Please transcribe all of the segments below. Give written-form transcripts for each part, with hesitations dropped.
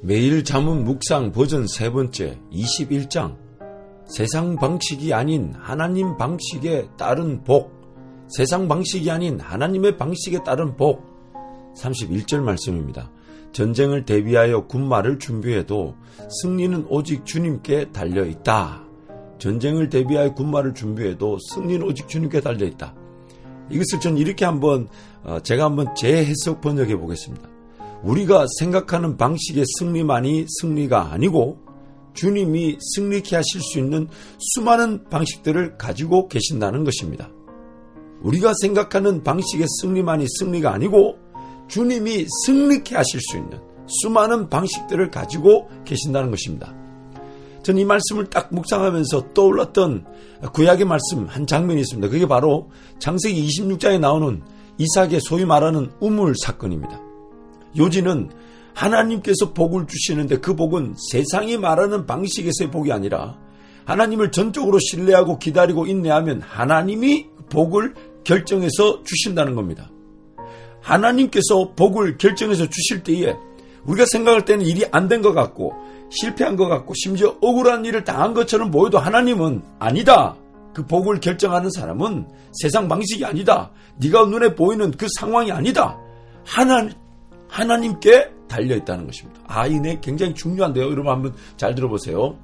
매일 잠언 묵상 버전 3번째 21장 세상 방식이 아닌 하나님 방식에 따른 복, 세상 방식이 아닌 하나님의 방식에 따른 복. 31절 말씀입니다. 전쟁을 대비하여 군마를 준비해도 승리는 오직 주님께 달려있다. 전쟁을 대비하여 군마를 준비해도 승리는 오직 주님께 달려있다. 이것을 전 이렇게 제가 한번 재해석 번역해 보겠습니다. 우리가 생각하는 방식의 승리만이 승리가 아니고 주님이 승리케 하실 수 있는 수많은 방식들을 가지고 계신다는 것입니다. 우리가 생각하는 방식의 승리만이 승리가 아니고 주님이 승리케 하실 수 있는 수많은 방식들을 가지고 계신다는 것입니다. 전 이 말씀을 딱 묵상하면서 떠올랐던 구약의 말씀 한 장면이 있습니다. 그게 바로 창세기 26장에 나오는 이삭의 소위 말하는 우물 사건입니다. 요지는 하나님께서 복을 주시는데 그 복은 세상이 말하는 방식에서의 복이 아니라 하나님을 전적으로 신뢰하고 기다리고 인내하면 하나님이 복을 결정해서 주신다는 겁니다. 하나님께서 복을 결정해서 주실 때에 우리가 생각할 때는 일이 안 된 것 같고 실패한 것 같고 심지어 억울한 일을 당한 것처럼 보여도 하나님은 아니다. 그 복을 결정하는 사람은 세상 방식이 아니다. 네가 눈에 보이는 그 상황이 아니다. 하나님께 달려있다는 것입니다. 이 내 굉장히 중요한데요. 여러분 한번 잘 들어보세요.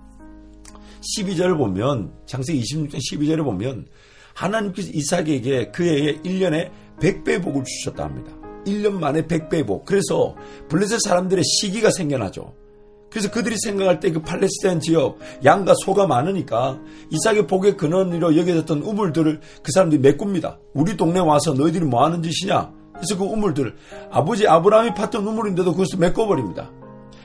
12절을 보면 창세기 26장 12절을 보면 하나님께서 이삭에게 그 해에 1년에 100배 복을 주셨다 합니다. 1년 만에 100배 복. 그래서 블레셋 사람들의 시기가 생겨나죠. 그래서 그들이 생각할 때 그 팔레스타인 지역 양과 소가 많으니까 이삭의 복의 근원으로 여겨졌던 우물들을 그 사람들이 메꿉니다. 우리 동네 와서 너희들이 뭐 하는 짓이냐? 그래서 그 우물들을 아버지 아브라함이 팠던 우물인데도 그것을 메꿔버립니다.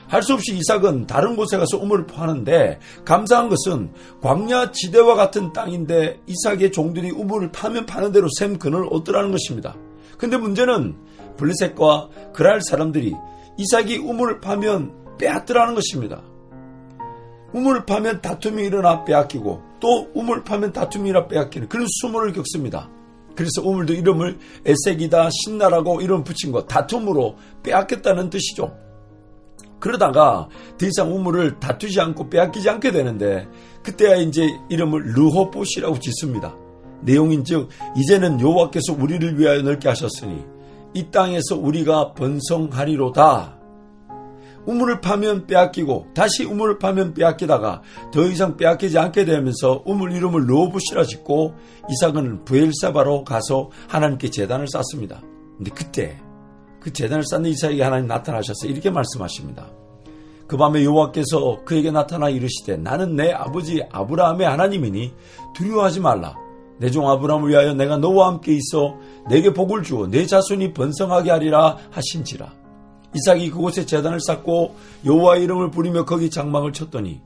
할 수 없이 이삭은 다른 곳에 가서 우물을 파는데 감사한 것은 광야 지대와 같은 땅인데 이삭의 종들이 우물을 파면 파는 대로 샘 근원을 얻더라는 것입니다. 근데 문제는 블레셋과 그랄 사람들이 이삭이 우물을 파면 빼앗더라는 것입니다. 우물을 파면 다툼이 일어나 빼앗기고 또 우물을 파면 다툼이 일어나 빼앗기는 그런 수모를 겪습니다. 그래서 우물도 이름을 에색이다 신나라고 이름 붙인 것, 다툼으로 빼앗겼다는 뜻이죠. 그러다가 더 이상 우물을 다투지 않고 빼앗기지 않게 되는데 그때야 이제 이름을 르호봇이라고 짓습니다. 내용인즉 이제는 여호와께서 우리를 위하여 넓게 하셨으니 이 땅에서 우리가 번성하리로다. 우물을 파면 빼앗기고 다시 우물을 파면 빼앗기다가 더 이상 빼앗기지 않게 되면서 우물 이름을 르호봇이라 짓고 이삭은 브엘사바로 가서 하나님께 제단을 쌓습니다. 근데 그때 그 제단을 쌓는 이삭에게 하나님 나타나셔서 이렇게 말씀하십니다. 그 밤에 여호와께서 그에게 나타나 이르시되 나는 내 아버지 아브라함의 하나님이니 두려워하지 말라. 내 종 아브라함을 위하여 내가 너와 함께 있어 내게 복을 주어 내 자손이 번성하게 하리라 하신지라. 이삭이 그곳에 제단을 쌓고 여호와의 이름을 부리며 거기 장막을 쳤더니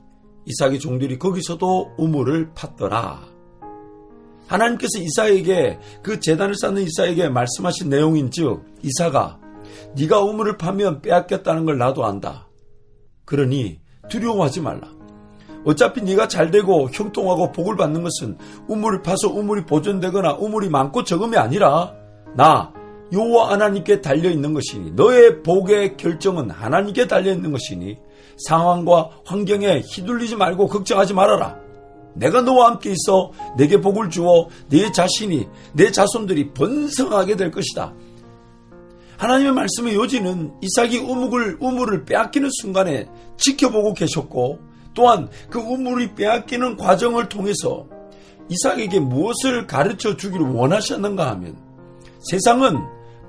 이삭의 종들이 거기서도 우물을 팠더라. 하나님께서 이삭에게 그 제단을 쌓는 이삭에게 말씀하신 내용인즉 이삭아 네가 우물을 파면 빼앗겼다는 걸 나도 안다. 그러니 두려워하지 말라. 어차피 네가 잘되고 형통하고 복을 받는 것은 우물을 파서 우물이 보존되거나 우물이 많고 적음이 아니라 나 여호와 하나님께 달려있는 것이니 너의 복의 결정은 하나님께 달려있는 것이니 상황과 환경에 휘둘리지 말고 걱정하지 말아라. 내가 너와 함께 있어 내게 복을 주어 네 자신이 내 자손들이 번성하게 될 것이다. 하나님의 말씀의 요지는 이삭이 우물을 빼앗기는 순간에 지켜보고 계셨고 또한 그 우물이 빼앗기는 과정을 통해서 이삭에게 무엇을 가르쳐 주기를 원하셨는가 하면 세상은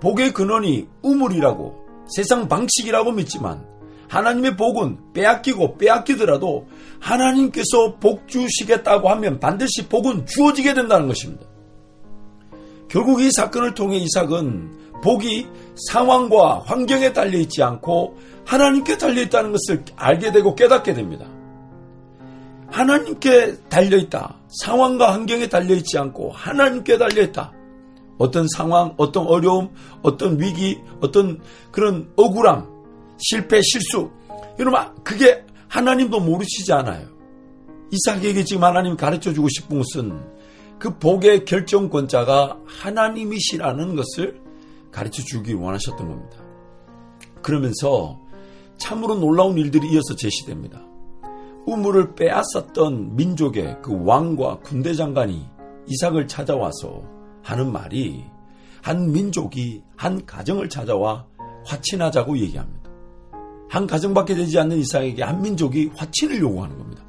복의 근원이 우물이라고 세상 방식이라고 믿지만 하나님의 복은 빼앗기고 빼앗기더라도 하나님께서 복 주시겠다고 하면 반드시 복은 주어지게 된다는 것입니다. 결국 이 사건을 통해 이삭은 복이 상황과 환경에 달려있지 않고 하나님께 달려있다는 것을 알게 되고 깨닫게 됩니다. 하나님께 달려있다. 상황과 환경에 달려있지 않고 하나님께 달려있다. 어떤 상황, 어떤 어려움, 어떤 위기, 어떤 그런 억울함, 실패, 실수. 여러분, 그게 하나님도 모르시지 않아요. 이삭에게 지금 하나님이 가르쳐주고 싶은 것은 그 복의 결정권자가 하나님이시라는 것을 가르쳐주기 원하셨던 겁니다. 그러면서 참으로 놀라운 일들이 이어서 제시됩니다. 우물을 빼앗았던 민족의 그 왕과 군대 장관이 이삭을 찾아와서 하는 말이 한 민족이 한 가정을 찾아와 화친하자고 얘기합니다. 한 가정밖에 되지 않는 이삭에게 한 민족이 화친을 요구하는 겁니다.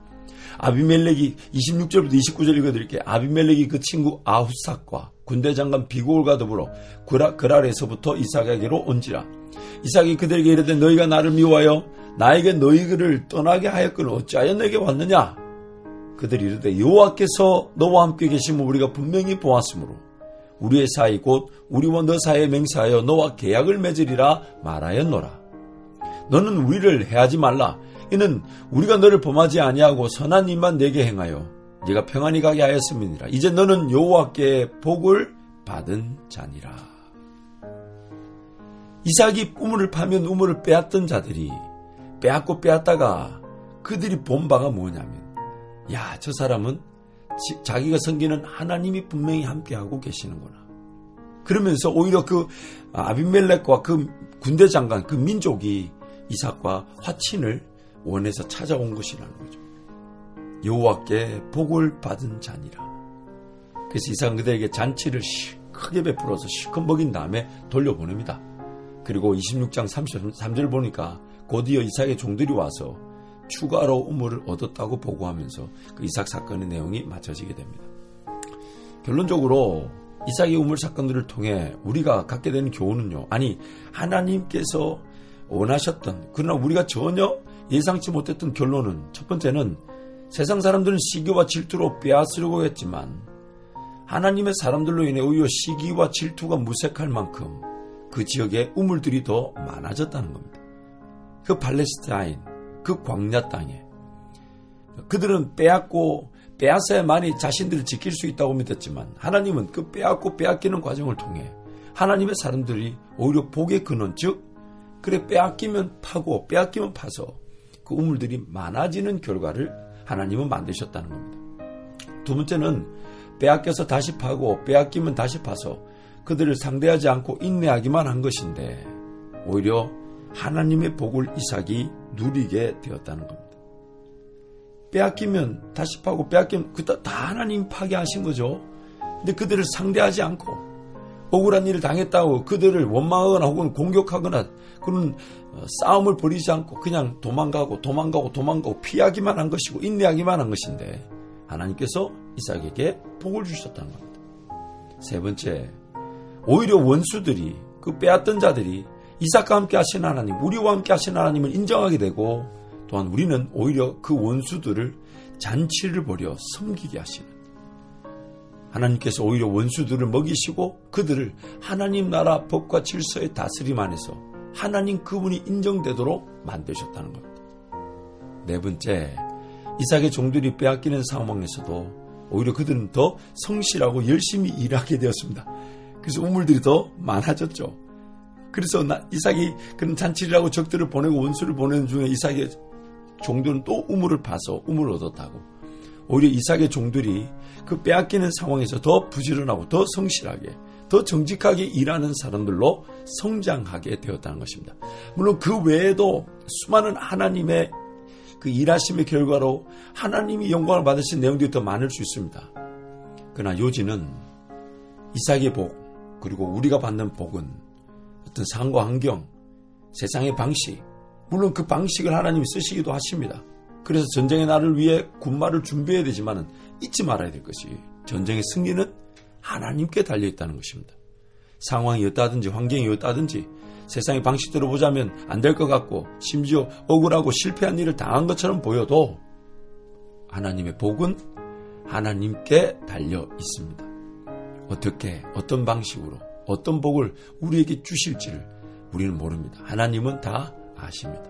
아비멜렉이 26절부터 29절 읽어드릴게요. 아비멜렉이 그 친구 아후삭과 군대 장관 비골과 더불어 그랄에서부터 이삭에게로 온지라. 이삭이 그들에게 이르되 너희가 나를 미워하여 나에게 너희를 떠나게 하였거늘 어찌하여 내게 왔느냐. 그들이 이르되 여호와께서 너와 함께 계심을 우리가 분명히 보았으므로 우리의 사이 곧 우리와 너 사이에 맹세하여 너와 계약을 맺으리라 말하였노라. 너는 우리를 해하지 말라. 이는 우리가 너를 범하지 아니하고 선한 일만 내게 행하여 네가 평안히 가게 하였음이니라. 이제 너는 여호와께 복을 받은 자니라. 이삭이 우물을 파면 우물을 빼앗던 자들이 빼앗고 빼앗다가 그들이 본 바가 뭐냐면 야, 저 사람은 자기가 섬기는 하나님이 분명히 함께하고 계시는구나. 그러면서 오히려 그 아비멜렉과 그 군대 장관 그 민족이 이삭과 화친을 원해서 찾아온 것이라는 거죠. 여호와께 복을 받은 자니라. 그래서 이삭은 그들에게 잔치를 크게 베풀어서 실컷 먹인 다음에 돌려보냅니다. 그리고 26장 33절 보니까 곧이어 이삭의 종들이 와서 추가로 우물을 얻었다고 보고하면서 그 이삭 사건의 내용이 맞춰지게 됩니다. 결론적으로 이삭의 우물 사건들을 통해 우리가 갖게 되는 교훈은요. 아니 하나님께서 원하셨던 그러나 우리가 전혀 예상치 못했던 결론은 첫 번째는 세상 사람들은 시기와 질투로 빼앗으려고 했지만 하나님의 사람들로 인해 오히려 시기와 질투가 무색할 만큼 그 지역에 우물들이 더 많아졌다는 겁니다. 그 팔레스타인 그 광야 땅에 그들은 빼앗아야만이 자신들을 지킬 수 있다고 믿었지만 하나님은 그 빼앗고 빼앗기는 과정을 통해 하나님의 사람들이 오히려 복의 근원 즉 그래 빼앗기면 파고 빼앗기면 파서 그 우물들이 많아지는 결과를 하나님은 만드셨다는 겁니다. 두 번째는 빼앗겨서 다시 파고 빼앗기면 다시 파서 그들을 상대하지 않고 인내하기만 한 것인데 오히려 하나님의 복을 이삭이 누리게 되었다는 겁니다. 빼앗기면 다시 파고 빼앗기면 다 하나님 파게 하신 거죠. 근데 그들을 상대하지 않고 억울한 일을 당했다고 그들을 원망하거나 혹은 공격하거나 그런 싸움을 벌이지 않고 그냥 도망가고 피하기만 한 것이고 인내하기만 한 것인데 하나님께서 이삭에게 복을 주셨다는 겁니다. 세 번째, 오히려 원수들이 그 빼앗던 자들이 이삭과 함께 하신 하나님, 우리와 함께 하신 하나님을 인정하게 되고 또한 우리는 오히려 그 원수들을 잔치를 벌여 섬기게 하시는 하나님께서 오히려 원수들을 먹이시고 그들을 하나님 나라 법과 질서의 다스림 안에서 하나님 그분이 인정되도록 만드셨다는 겁니다. 네 번째, 이삭의 종들이 빼앗기는 상황에서도 오히려 그들은 더 성실하고 열심히 일하게 되었습니다. 그래서 우물들이 더 많아졌죠. 그래서 이삭이 그런 잔치를 하고 적들을 보내고 원수를 보내는 중에 이삭의 종들은 또 우물을 파서 우물을 얻었다고. 오히려 이삭의 종들이 그 빼앗기는 상황에서 더 부지런하고 더 성실하게 더 정직하게 일하는 사람들로 성장하게 되었다는 것입니다. 물론 그 외에도 수많은 하나님의 그 일하심의 결과로 하나님이 영광을 받으신 내용들이 더 많을 수 있습니다. 그러나 요지는 이삭의 복 그리고 우리가 받는 복은 어떤 상황과 환경, 세상의 방식, 물론 그 방식을 하나님이 쓰시기도 하십니다. 그래서 전쟁의 날을 위해 군마를 준비해야 되지만 잊지 말아야 될 것이 전쟁의 승리는 하나님께 달려있다는 것입니다. 상황이 어떠하든지 환경이 어떠하든지 세상의 방식대로 보자면 안 될 것 같고 심지어 억울하고 실패한 일을 당한 것처럼 보여도 하나님의 복은 하나님께 달려 있습니다. 어떻게 어떤 방식으로 어떤 복을 우리에게 주실지를 우리는 모릅니다. 하나님은 다 아십니다.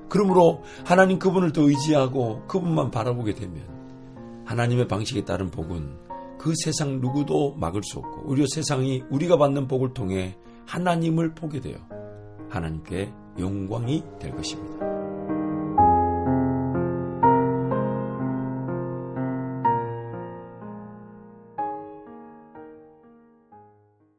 그러므로 하나님 그분을 더 의지하고 그분만 바라보게 되면 하나님의 방식에 따른 복은 그 세상 누구도 막을 수 없고 오히려 세상이 우리가 받는 복을 통해 하나님을 보게 되어 하나님께 영광이 될 것입니다.